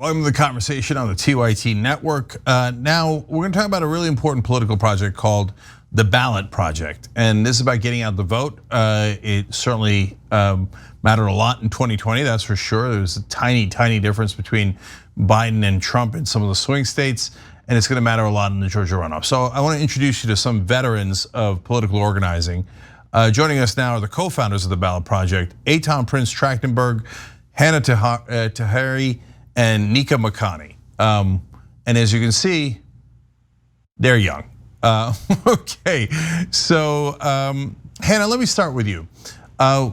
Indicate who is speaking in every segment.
Speaker 1: Welcome to the conversation on the TYT network. Now, we're going to talk about a really important political project called the Ballot Project. And this is about getting out the vote. It certainly mattered a lot in 2020, that's for sure. There was a tiny, tiny difference between Biden and Trump in some of the swing states. And it's going to matter a lot in the Georgia runoff. So I want to introduce you to some veterans of political organizing. Joining us now are the co-founders of the Ballot Project, Prins-Trachtenberg, Hannah Tahiri, and Nika Makani. And as you can see, they're young. Okay, so Hannah, let me start with you.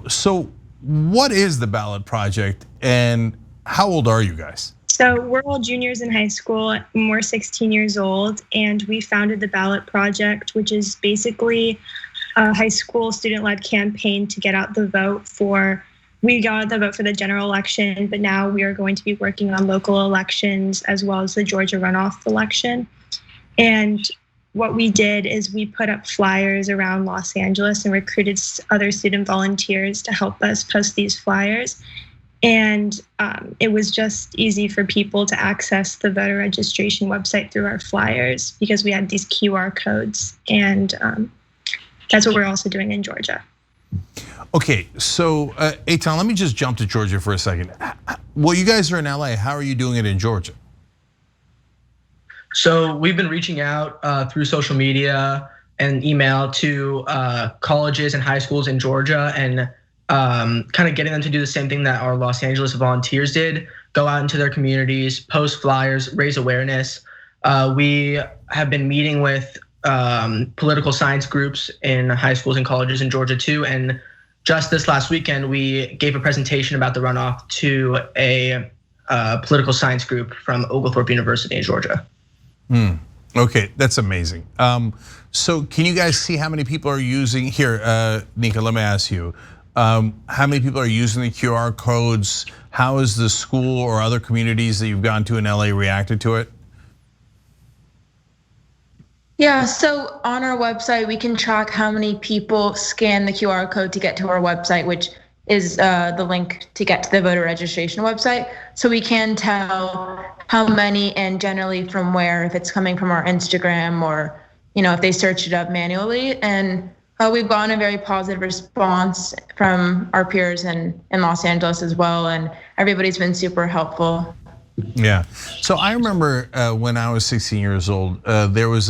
Speaker 1: So what is the Ballot Project and how old are you guys?
Speaker 2: So we're all juniors in high school, and we're 16 years old, and we founded the Ballot Project, which is basically a high school student-led campaign to get out the vote for. We got out the vote for the general election, but now we are going to be working on local elections as well as the Georgia runoff election. And what we did is we put up flyers around Los Angeles and recruited other student volunteers to help us post these flyers. And it was just easy for people to access the voter registration website through our flyers because we had these QR codes. And that's what we're also doing in Georgia.
Speaker 1: Okay, so Eitan, let me just jump to Georgia for a second. Well, you guys are in LA. How are you doing it in Georgia?
Speaker 3: So we've been reaching out through social media and email to colleges and high schools in Georgia and kind of getting them to do the same thing that our Los Angeles volunteers did, go out into their communities, post flyers, raise awareness. We have been meeting with political science groups in high schools and colleges in Georgia too. And just this last weekend, we gave a presentation about the runoff to a political science group from Oglethorpe University in Georgia.
Speaker 1: Okay, that's amazing. So can you guys see how many people are using here? Nika, let me ask you, how many people are using the QR codes? How has the school or other communities that you've gone to in LA reacted to it?
Speaker 4: Yeah, so on our website, we can track how many people scan the QR code to get to our website, which is the link to get to the voter registration website. So we can tell how many and generally from where, if it's coming from our Instagram or if they search it up manually. And we've gotten a very positive response from our peers in Los Angeles as well. And everybody's been super helpful.
Speaker 1: Yeah, so I remember when I was 16 years old, there was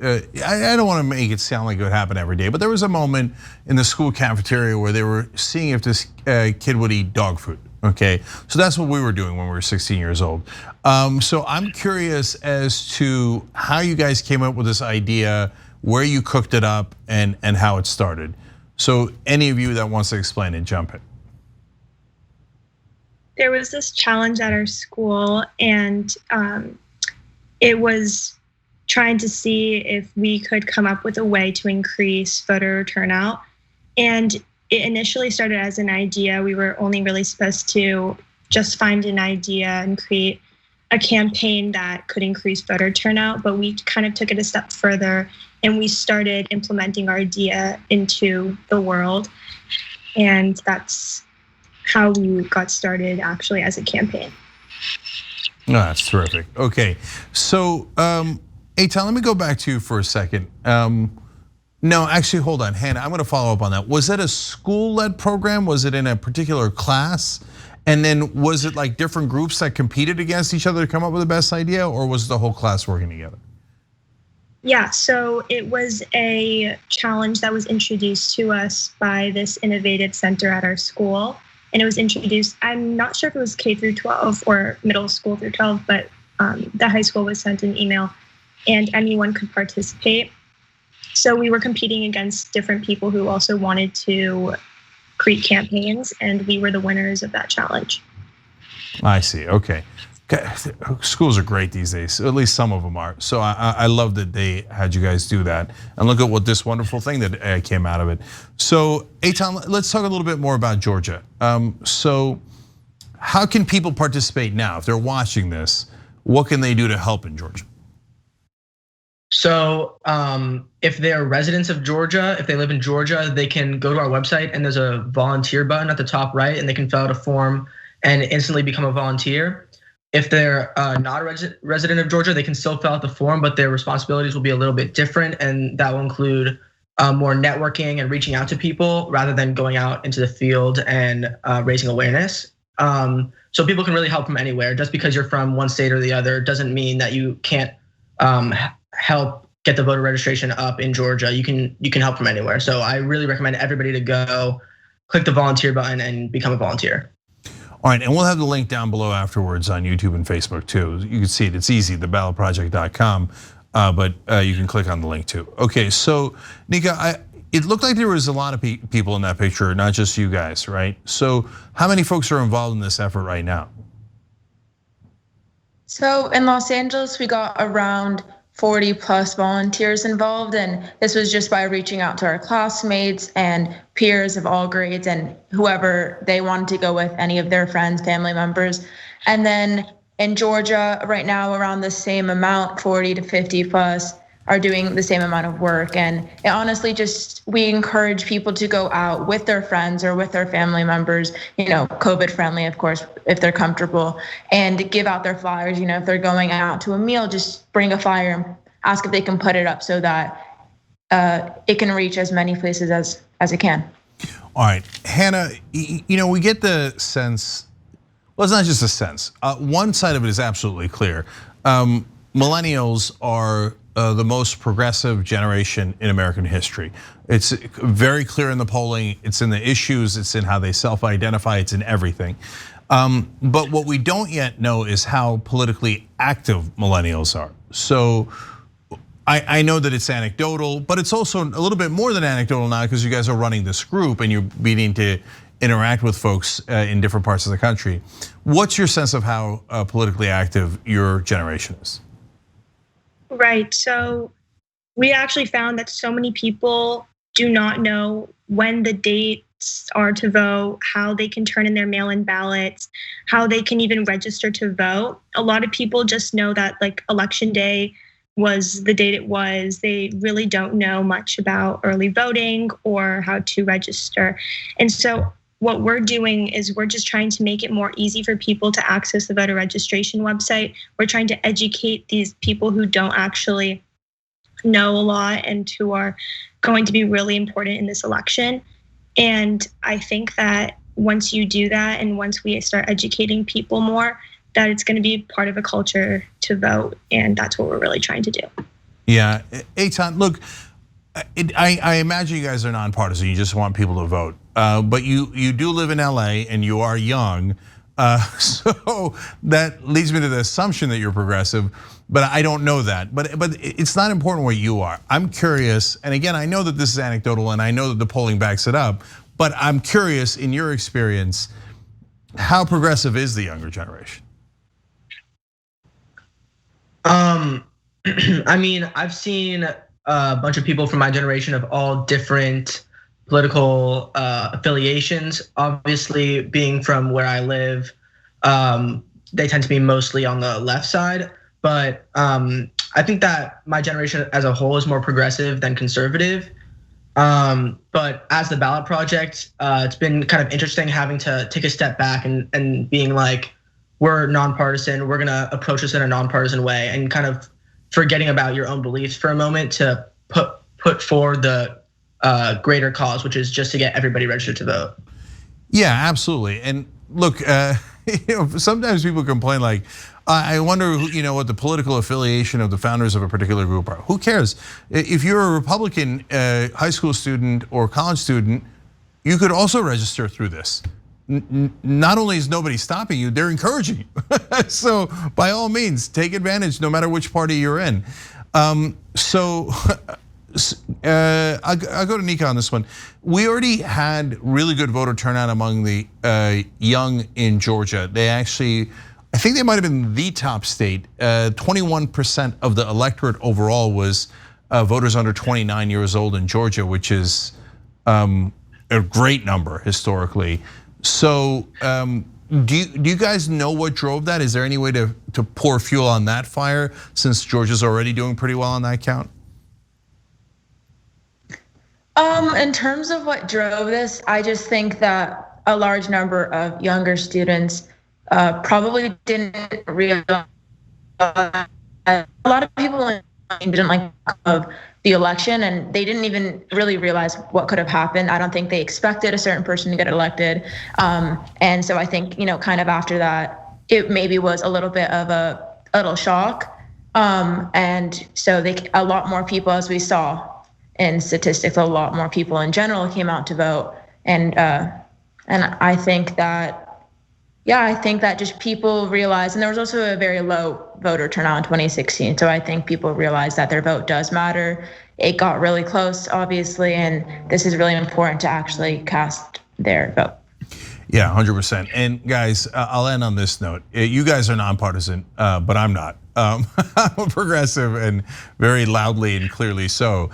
Speaker 1: I don't want to make it sound like it would happen every day, but there was a moment in the school cafeteria where they were seeing if this kid would eat dog food, okay? So that's what we were doing when we were 16 years old. So I'm curious as to how you guys came up with this idea, where you cooked it up, and how it started. So any of you that wants to explain it, jump in.
Speaker 2: There was this challenge at our school, and it was trying to see if we could come up with a way to increase voter turnout. And it initially started as an idea. We were only really supposed to just find an idea and create a campaign that could increase voter turnout, but we kind of took it a step further and we started implementing our idea into the world. And that's how we got started actually as a campaign.
Speaker 1: Oh, that's terrific. Okay, so Eitan, let me go back to you for a second. No, actually, hold on, Hannah, I'm gonna follow up on that. Was it a school-led program? Was it in a particular class? And then was it like different groups that competed against each other to come up with the best idea, or was the whole class working together?
Speaker 2: Yeah, so it was a challenge that was introduced to us by this innovative center at our school. And it was introduced, I'm not sure if it was K through 12 or middle school through 12, but the high school was sent an email and anyone could participate. So we were competing against different people who also wanted to create campaigns, and we were the winners of that challenge.
Speaker 1: I see, okay. Schools are great these days, at least some of them are. So I love that they had you guys do that. And look at what this wonderful thing that came out of it. So Eitan, let's talk a little bit more about Georgia. So how can people participate now? If they're watching this, what can they do to help in Georgia?
Speaker 3: So if they're residents of Georgia, if they live in Georgia, they can go to our website and there's a volunteer button at the top right and they can fill out a form and instantly become a volunteer. if they're not a resident of Georgia, they can still fill out the form, but their responsibilities will be a little bit different, and that will include more networking and reaching out to people rather than going out into the field and raising awareness. So people can really help from anywhere. Just because you're from one state or the other doesn't mean that you can't help get the voter registration up in Georgia. You can help from anywhere. So I really recommend everybody to go click the volunteer button and become a volunteer.
Speaker 1: All right, and we'll have the link down below afterwards on YouTube and Facebook too. You can see it, it's easy, theballotproject.com, but you can click on the link too. Okay, so Nika, it looked like there was a lot of people in that picture, not just you guys, right? So how many folks are involved in this effort right now?
Speaker 4: So in Los Angeles, we got around 40 plus volunteers involved, and this was just by reaching out to our classmates and peers of all grades and whoever they wanted to go with, any of their friends, family members. And then in Georgia right now, around the same amount, 40 to 50 plus are doing the same amount of work. And it honestly we encourage people to go out with their friends or with their family members, COVID friendly, of course, if they're comfortable, and give out their flyers. If they're going out to a meal, just bring a flyer and ask if they can put it up so that it can reach as many places as it can.
Speaker 1: All right, Hannah, we get the sense, well, it's not just a sense. One side of it is absolutely clear. Millennials are the most progressive generation in American history. It's very clear in the polling, it's in the issues, it's in how they self-identify, it's in everything. But what we don't yet know is how politically active millennials are. So I know that it's anecdotal, but it's also a little bit more than anecdotal now because you guys are running this group and you're beginning to interact with folks in different parts of the country. What's your sense of how politically active your generation is?
Speaker 2: Right, so we actually found that so many people do not know when the dates are to vote, how they can turn in their mail-in ballots, how they can even register to vote. A lot of people just know that election day was the date it was. They really don't know much about early voting or how to register. And so what we're doing is we're just trying to make it more easy for people to access the voter registration website. We're trying to educate these people who don't actually know a lot and who are going to be really important in this election. And I think that once you do that and once we start educating people more, that it's going to be part of a culture to vote. And that's what we're really trying to do.
Speaker 1: Yeah, Eitan, look, I imagine you guys are nonpartisan. You just want people to vote, but you do live in LA and you are young, so that leads me to the assumption that you're progressive. But I don't know that. But it's not important what you are. I'm curious, and again, I know that this is anecdotal, and I know that the polling backs it up. But I'm curious, in your experience, how progressive is the younger generation?
Speaker 3: I mean, I've seen a bunch of people from my generation of all different political affiliations. Obviously, being from where I live, they tend to be mostly on the left side. But I think that my generation as a whole is more progressive than conservative. But as the Ballot Project, it's been kind of interesting having to take a step back and being like, we're nonpartisan, we're gonna approach this in a nonpartisan way, and kind of forgetting about your own beliefs for a moment to put forward the greater cause, which is just to get everybody registered to vote.
Speaker 1: Yeah, absolutely. And look, sometimes people complain like, I wonder, what the political affiliation of the founders of a particular group are. Who cares? If you're a Republican high school student or college student, you could also register through this. Not only is nobody stopping you, they're encouraging you. So by all means, take advantage no matter which party you're in. So I'll go to Nika on this one. We already had really good voter turnout among the young in Georgia. They actually, I think they might have been the top state. 21% of the electorate overall was voters under 29 years old in Georgia, which is a great number historically. So do you guys know what drove that? Is there any way to pour fuel on that fire since Georgia's already doing pretty well on that count?
Speaker 4: In terms of what drove this, I just think that a large number of younger students probably didn't realize. A lot of people didn't like of the election, and they didn't even really realize what could have happened. I don't think they expected a certain person to get elected, and so I think kind of after that, it maybe was a little bit of a little shock, and so a lot more people, as we saw in statistics, a lot more people in general came out to vote, and I think that. Yeah, I think that just people realize, and there was also a very low voter turnout in 2016. So I think people realize that their vote does matter. It got really close, obviously, and this is really important to actually cast their vote.
Speaker 1: Yeah, 100%. And guys, I'll end on this note. You guys are nonpartisan, but I'm not. I'm a progressive, and very loudly and clearly so.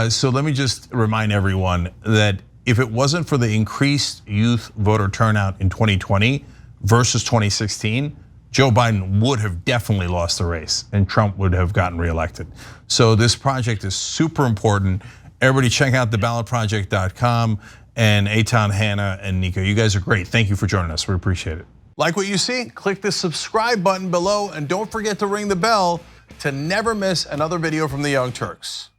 Speaker 1: So let me just remind everyone that if it wasn't for the increased youth voter turnout in 2020 versus 2016, Joe Biden would have definitely lost the race and Trump would have gotten reelected. So this project is super important. Everybody check out theballotproject.com, and Eitan, Hannah, and Nico, you guys are great. Thank you for joining us, we appreciate it. Like what you see? Click the subscribe button below, and don't forget to ring the bell to never miss another video from the Young Turks.